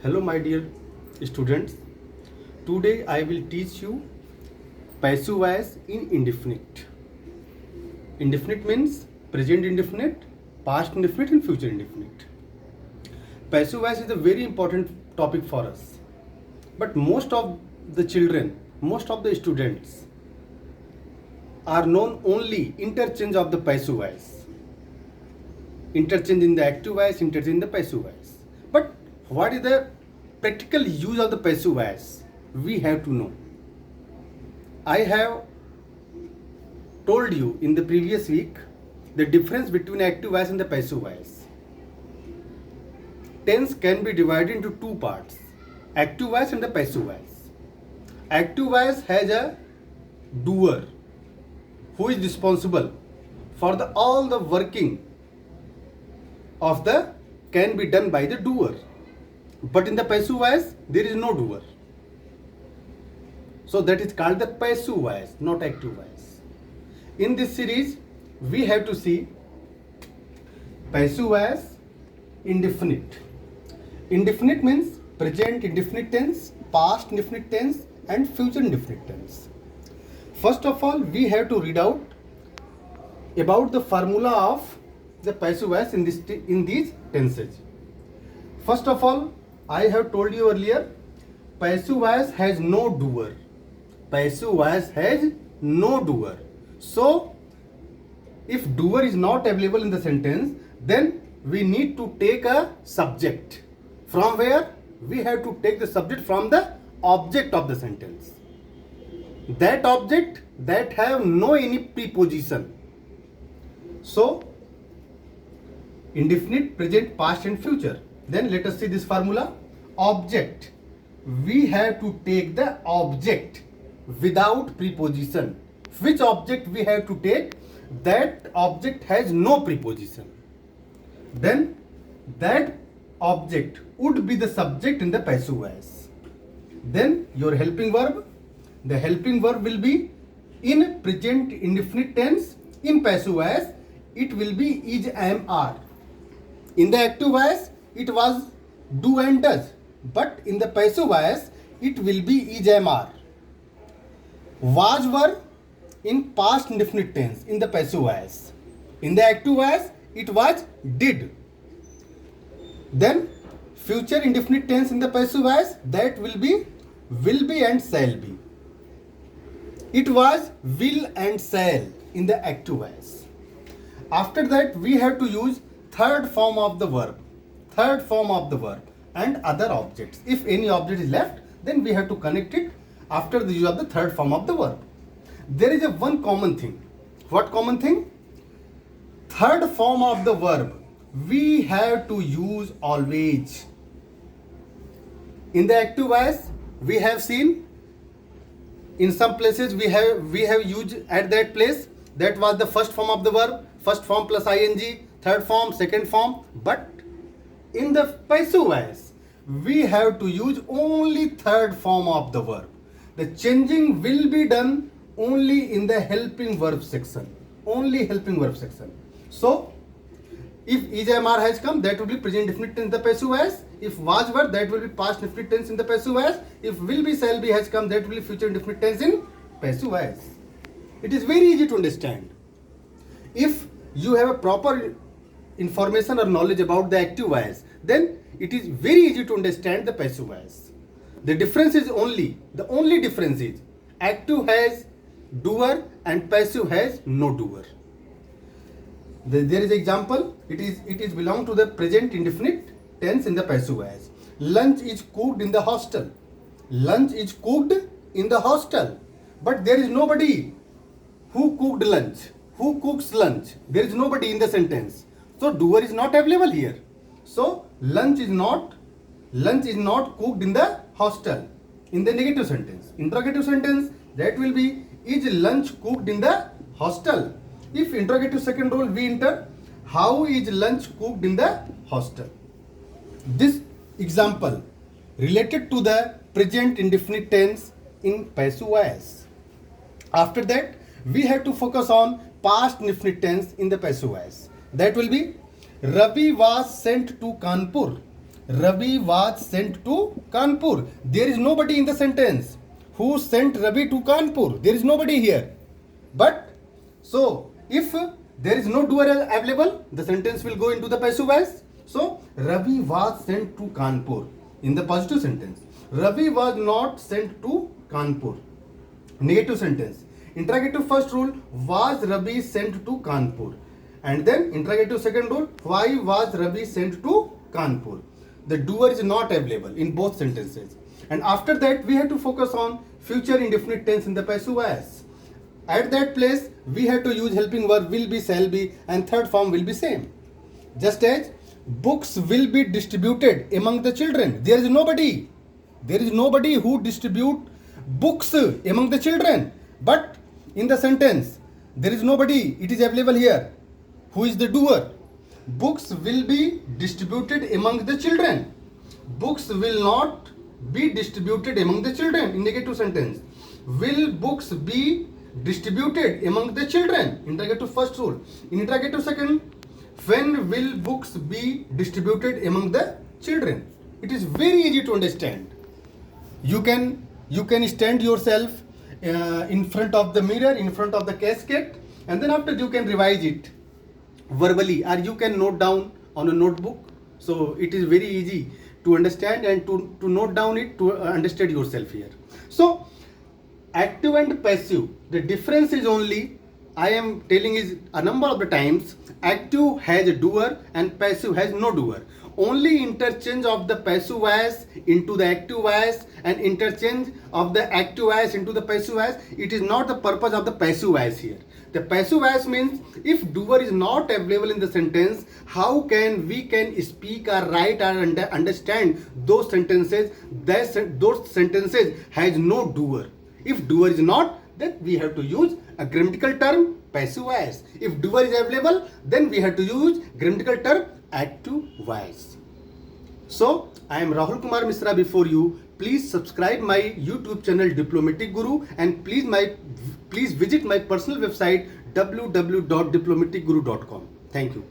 Hello, my dear students. Today I will teach you passive voice in indefinite. Indefinite means present indefinite, past indefinite, and future indefinite. Passive voice is a very important topic for us. But most of the children, most of the students are known only interchange of the passive voice. Interchange in the active voice, interchange in the passive voice. But what is the practical use of the passive voice? We have to know. I have told you in the previous week the difference between active voice and the passive voice. Tense can be divided into two parts, active voice and the passive voice. Active voice has a doer who is responsible for all the working of the can be done by the doer. But in the passive voice, there is no doer. So that is called the passive voice, not active voice. In this series, we have to see passive voice indefinite. Indefinite means present indefinite tense, past indefinite tense, and future indefinite tense. First of all, we have to read out about the formula of the passive voice in these tenses. First of all, I have told you earlier, passive voice has no doer. Passive voice has no doer. So, if doer is not available in the sentence, then we need to take a subject. From where? We have to take the subject from the object of the sentence. That object that have no any preposition. So, indefinite, present, past and future. Then let us see this formula. Object. We have to take the object without preposition. Which object we have to take? That object has no preposition. Then that object would be the subject in the passive voice. Then your helping verb. The helping verb will be in present indefinite tense. In passive voice, it will be is, am, are. In the active voice, it was do and does. But in the passive voice, it will be is, am, are. Was, were in past indefinite tense in the passive voice. In the active voice, it was did. Then future indefinite tense in the passive voice, that will be and shall be. It was will and shall in the active voice. After that, we have to use third form of the verb. Third form of the verb and other objects. If any object is left, then we have to connect it after the use of the third form of the verb. There is a one common thing. What common thing? Third form of the verb we have to use always. In the active voice, we have seen in some places we have used at that place. That was the first form of the verb, first form plus ing, third form, second form. But in the passive voice, we have to use only third form of the verb. The changing will be done only in the helping verb section. Only helping verb section. So, if is, am, are has come, that will be present indefinite tense in the passive voice. If was, were, that will be past indefinite tense in the passive voice. If will be, shall be has come, that will be future indefinite tense in passive voice. It is very easy to understand. If you have a proper information or knowledge about the active voice, then it is very easy to understand the passive voice. The difference is the only difference is active has doer and passive has no doer. There is example. It is belong to the present indefinite tense in the passive voice. Lunch is cooked in the hostel. Lunch is cooked in the hostel. But there is nobody who cooked lunch. Who cooks lunch? There is nobody in the sentence. So doer is not available here. So lunch is not cooked in the hostel. In the negative sentence. Interrogative sentence, that will be is lunch cooked in the hostel. If interrogative second role we enter, how is lunch cooked in the hostel? This example related to the present indefinite tense in passive voice. After that, we have to focus on past indefinite tense in the passive voice. That will be Ravi was sent to Kanpur. Ravi was sent to Kanpur. There is nobody in the sentence who sent Ravi to Kanpur. There is nobody here. But so if there is no doer available, the sentence will go into the passive voice. So Ravi was sent to Kanpur in the positive sentence. Ravi was not sent to Kanpur. Negative sentence. Interrogative first rule, was Ravi sent to Kanpur? And then interrogative second rule, why was Ravi sent to Kanpur? The doer is not available in both sentences. And after that, we have to focus on future indefinite tense in the passive voice. At that place, we have to use helping verb will be, shall be, and third form will be same. Just as books will be distributed among the children. There is nobody. There is nobody who distribute books among the children. But in the sentence, there is nobody. It is available here. Who is the doer? Books will be distributed among the children. Books will not be distributed among the children in negative sentence. Will books be distributed among the children? Interrogative first rule. In interrogative second, when will books be distributed among the children? It is very easy to understand. You can stand yourself in front of the mirror, in front of the casket, and then after you can revise it verbally, or you can note down on a notebook. So it is very easy to understand and to note down it, to understand yourself here. So active and passive, the difference is only, I am telling is a number of the times, active has a doer and passive has no doer. Only interchange of the passive voice into the active voice and interchange of the active voice into the passive voice. It is not the purpose of the passive voice here. The passive voice means if doer is not available in the sentence, how can we speak or write or understand those sentences? Those sentences has no doer. If doer is not, then we have to use a grammatical term passive voice. If doer is available, then we have to use grammatical term active voice. So I am Rahul Kumar Misra before you. Please subscribe my YouTube channel Diplomatic Guru, and please visit my personal website www.diplomaticguru.com. Thank you.